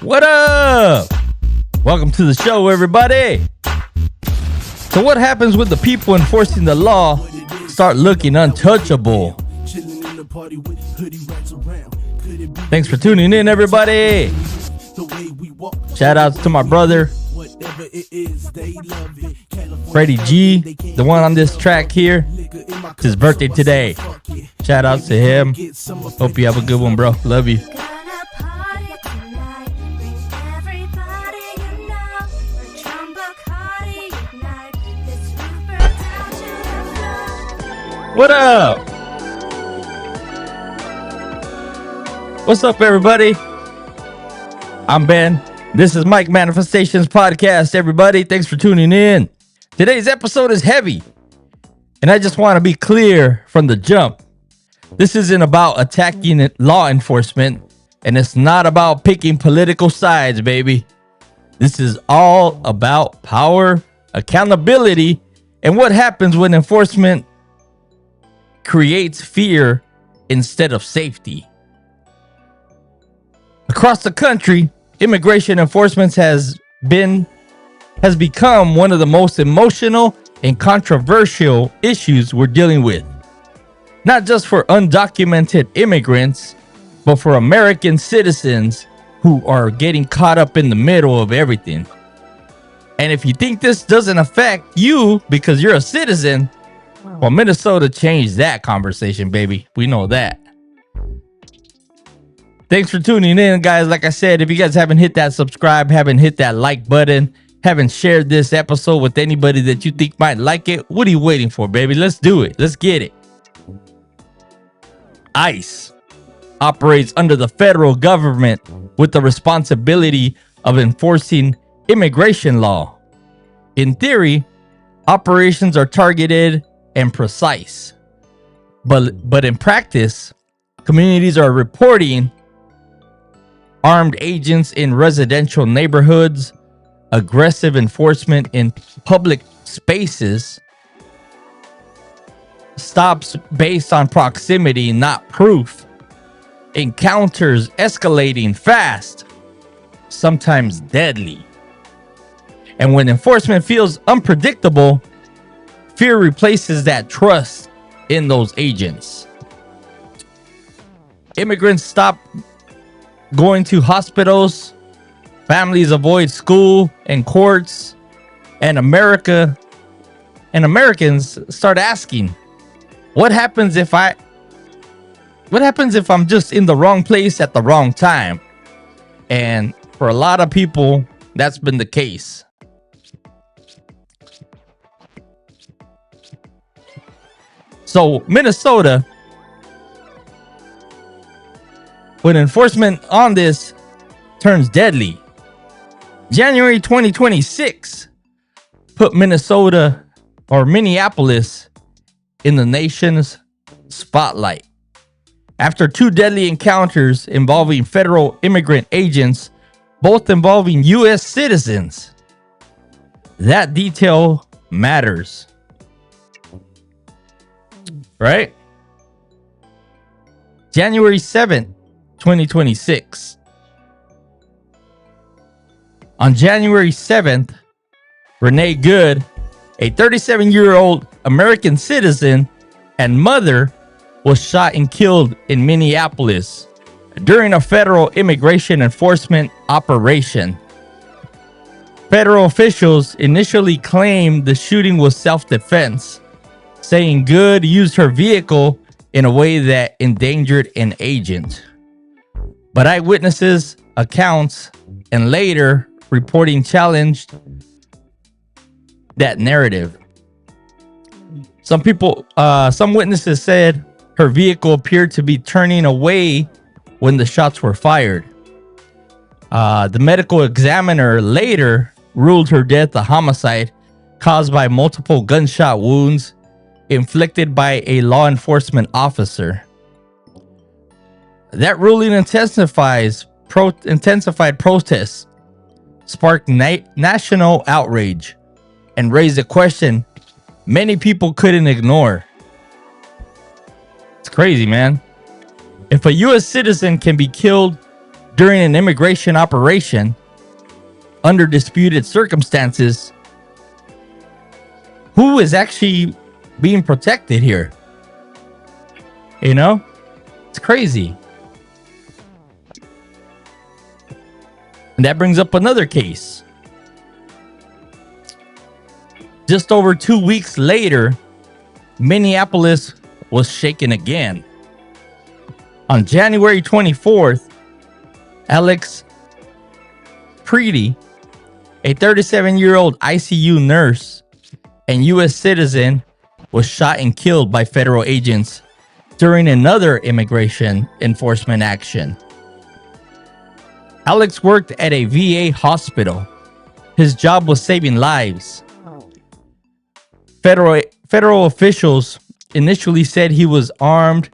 What up? Welcome to the show, everybody. So what happens when the people enforcing the law start looking untouchable? Thanks for tuning in, everybody. Shout outs to my brother, Pretti G, the one on this track here. It's his birthday today. Shout outs to him. Hope you have a good one, bro. Love you. What up? What's up, everybody? I'm Ben. This is Mike Manifestations Podcast, everybody. Thanks for tuning in. Today's episode is heavy, and I just want to be clear from the jump. This isn't about attacking law enforcement, and it's not about picking political sides, baby. This is all about power, accountability, and what happens when enforcement creates fear instead of safety. Across the country, immigration enforcement has become one of the most emotional and controversial issues we're dealing with. Not just for undocumented immigrants, but for American citizens who are getting caught up in the middle of everything. And if you think this doesn't affect you because you're a citizen, well, Minnesota changed that conversation, baby. We know that. Thanks for tuning in, guys. Like I said, if you guys haven't hit that subscribe, haven't hit that like button, haven't shared this episode with anybody that you think might like it, what are you waiting for, baby? Let's do it. Let's get it. ICE operates under the federal government with the responsibility of enforcing immigration law. In theory, operations are targeted and precise, but in practice, communities are reporting armed agents in residential neighborhoods, aggressive enforcement in public spaces, stops based on proximity, not proof, encounters escalating fast, sometimes deadly. And when enforcement feels unpredictable, fear replaces that trust in those agents. Immigrants stop going to hospitals, families avoid school and courts, and Americans start asking, what happens if I'm just in the wrong place at the wrong time? And for a lot of people, that's been the case. So Minnesota, when enforcement on this turns deadly, January 2026 put Minnesota or Minneapolis in the nation's spotlight. After two deadly encounters involving federal immigrant agents, both involving U.S. citizens. That detail matters. Right? January 7th, 2026. On January 7th, Renée Good, a 37-year-old American citizen and mother, was shot and killed in Minneapolis during a federal immigration enforcement operation. Federal officials initially claimed the shooting was self-defense, saying Good used her vehicle in a way that endangered an agent. But eyewitnesses' accounts and later reporting challenged that narrative. Some witnesses said her vehicle appeared to be turning away when the shots were fired. The medical examiner later ruled her death a homicide caused by multiple gunshot wounds inflicted by a law enforcement officer. That ruling intensified protests, sparked national outrage, and raised a question many people couldn't ignore. It's crazy, man. If a U.S. citizen can be killed during an immigration operation under disputed circumstances, who is actually being protected here? You know, it's crazy. And that brings up another case. Just over 2 weeks later, Minneapolis was shaken again. On January 24th, Alex Pretti, a 37-year-old ICU nurse and U.S. citizen, was shot and killed by federal agents during another immigration enforcement action. Alex worked at a VA hospital. His job was saving lives. Federal officials initially said he was armed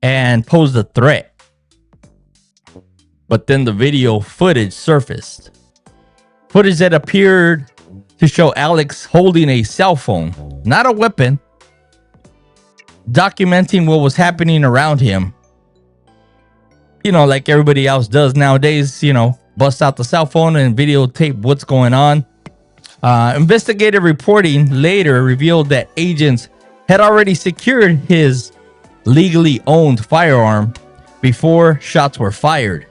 and posed a threat. But then the video footage surfaced. Footage that appeared to show Alex holding a cell phone, not a weapon, documenting what was happening around him. You know, like everybody else does nowadays, you know, bust out the cell phone and videotape what's going on. Investigative reporting later revealed that agents had already secured his legally owned firearm before shots were fired.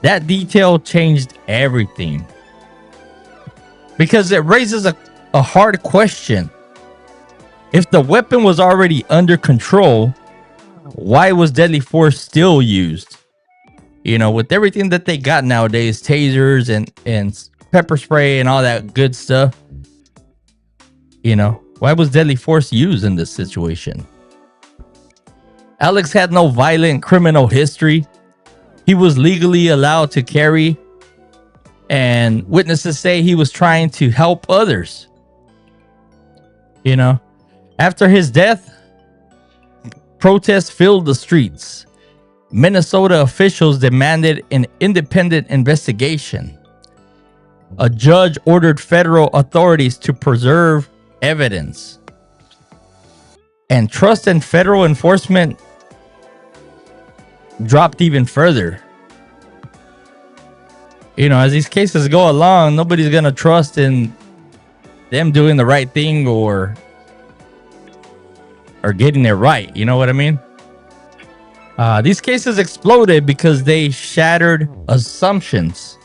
That detail changed everything, because it raises a hard question. If the weapon was already under control, why was deadly force still used? You know, with everything that they got nowadays, tasers and pepper spray and all that good stuff, you know, why was deadly force used in this situation? Alex had no violent criminal history. He was legally allowed to carry, and witnesses say he was trying to help others. You know, after his death, protests filled the streets. Minnesota officials demanded an independent investigation. A judge ordered federal authorities to preserve evidence. And trust in federal enforcement dropped even further. You know, as these cases go along, nobody's going to trust in them doing the right thing or getting it right. You know what I mean? These cases exploded because they shattered assumptions.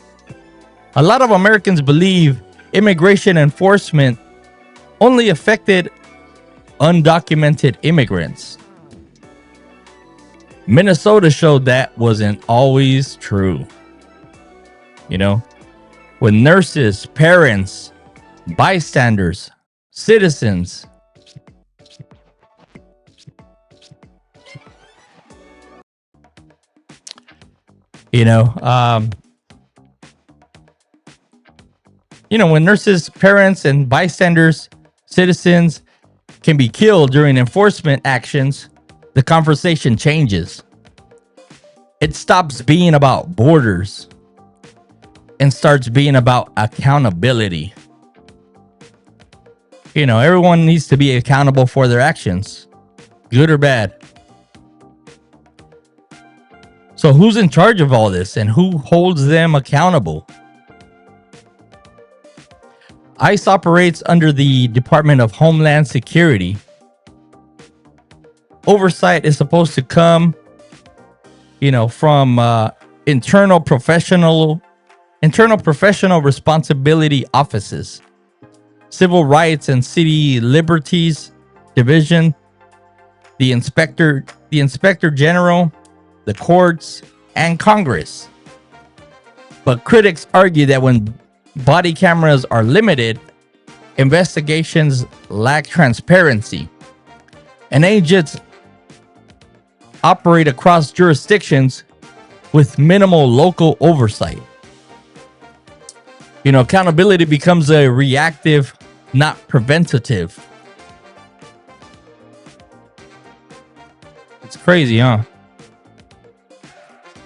A lot of Americans believe immigration enforcement only affected undocumented immigrants. Minnesota showed that wasn't always true. You know, when nurses, parents, bystanders, citizens, when nurses, parents, and bystanders, citizens can be killed during enforcement actions, the conversation changes. It stops being about borders and starts being about accountability. You know, everyone needs to be accountable for their actions, good or bad. So who's in charge of all this and who holds them accountable? ICE operates under the Department of Homeland Security. Oversight is supposed to come, from internal professional responsibility offices, Civil Rights and City Liberties Division, the Inspector General, the courts, and Congress. But critics argue that when body cameras are limited, investigations lack transparency, and agents operate across jurisdictions with minimal local oversight. Accountability becomes a reactive, not preventative. It's crazy, huh?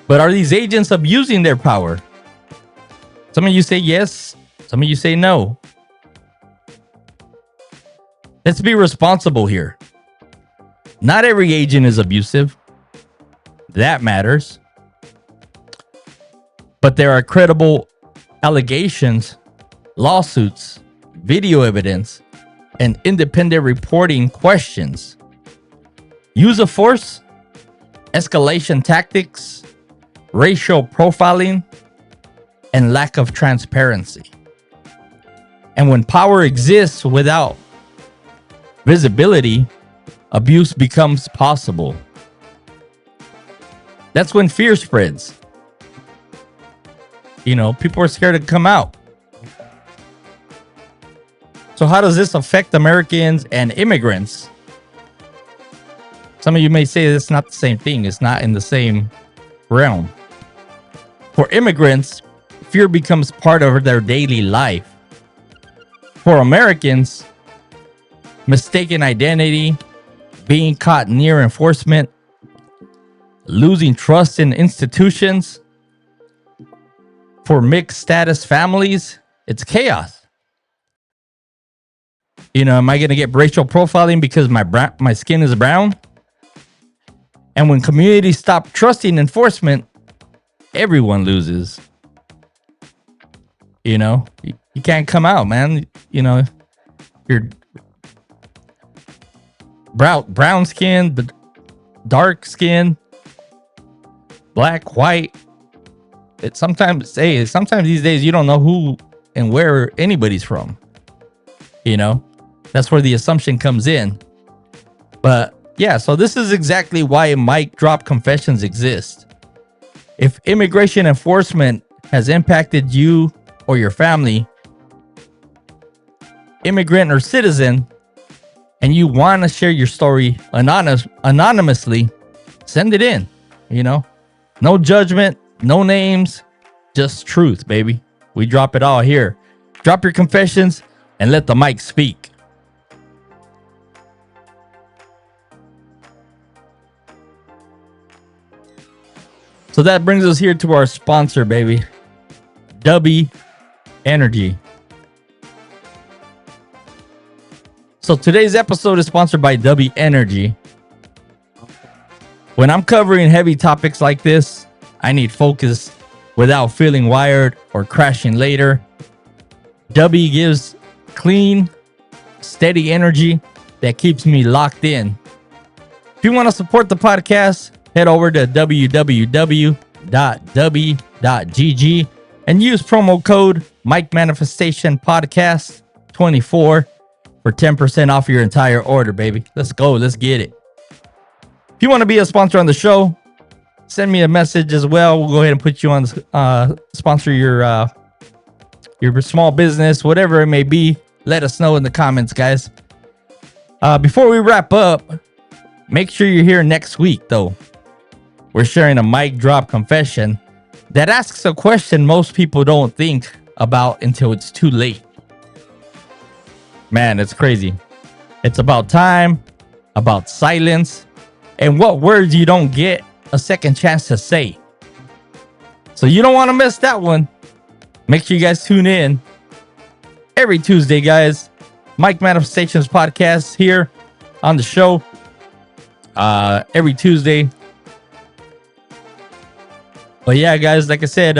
But are these agents abusing their power? Some of you say yes, some of you say no. Let's be responsible here. Not every agent is abusive. That matters. But there are credible allegations, lawsuits, video evidence, and independent reporting questions. Use of force, escalation tactics, racial profiling, and lack of transparency. And when power exists without visibility, abuse becomes possible. That's when fear spreads. You know, people are scared to come out. So how does this affect Americans and immigrants? Some of you may say it's not the same thing. It's not in the same realm. For immigrants, fear becomes part of their daily life. For Americans, mistaken identity, being caught near enforcement, losing trust in institutions. For mixed status families, it's chaos. You know, am I going to get racial profiling because my skin is brown? And when communities stop trusting enforcement, everyone loses. You know, you can't come out, man. You know, you're brown skin, but dark skin, black, white. Sometimes these days you don't know who and where anybody's from. You know, that's where the assumption comes in. But yeah, so this is exactly why mic drop confessions exist. If immigration enforcement has impacted you or your family, immigrant or citizen, and you want to share your story anonymously, send it in. You know, no judgment, no names, just truth, baby. We drop it all here. Drop your confessions and let the mic speak. So that brings us here to our sponsor, baby. W Energy. So today's episode is sponsored by W Energy. When I'm covering heavy topics like this, I need focus without feeling wired or crashing later. W gives clean, steady energy that keeps me locked in. If you want to support the podcast, head over to www.w.gg and use promo code Mike Manifestation Podcast 24 for 10% off your entire order, baby. Let's go. Let's get it. If you want to be a sponsor on the show, send me a message as well. We'll go ahead and put you on sponsor your small business, whatever it may be. Let us know in the comments, guys. Before we wrap up, make sure you're here next week, though. We're sharing a mic drop confession that asks a question most people don't think about until it's too late. Man, it's crazy. It's about time, about silence, and what words you don't get a second chance to say. So you don't want to miss that one. Make sure you guys tune in every Tuesday, guys. Mike Manifestations Podcast here on the show. Every Tuesday. But yeah, guys, like I said,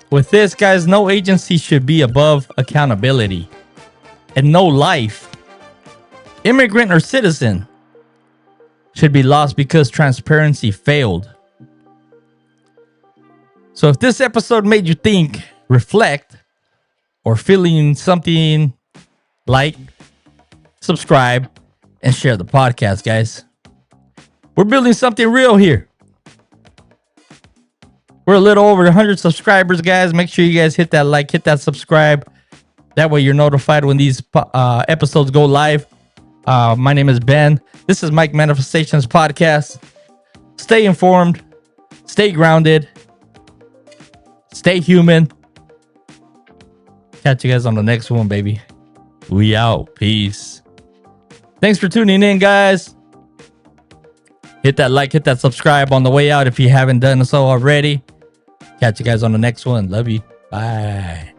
with this, guys, no agency should be above accountability. And no life, immigrant or citizen, should be lost because transparency failed. So if this episode made you think, reflect, or feeling something, like, subscribe, and share the podcast, guys. We're building something real here. We're a little over 100 subscribers, guys. Make sure you guys hit that like, hit that subscribe. That way you're notified when these episodes go live. My name is Ben. This is Mike Manifestations Podcast. Stay informed. Stay grounded. Stay human. Catch you guys on the next one, baby. We out. Peace. Thanks for tuning in, guys. Hit that like, hit that subscribe on the way out if you haven't done so already. Catch you guys on the next one. Love you. Bye.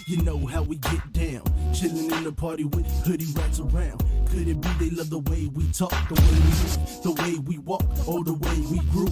You know how we get down, chilling in the party with hoodie rats around. Could it be they love the way we talk, the way we move, the way we walk, or the way we grew?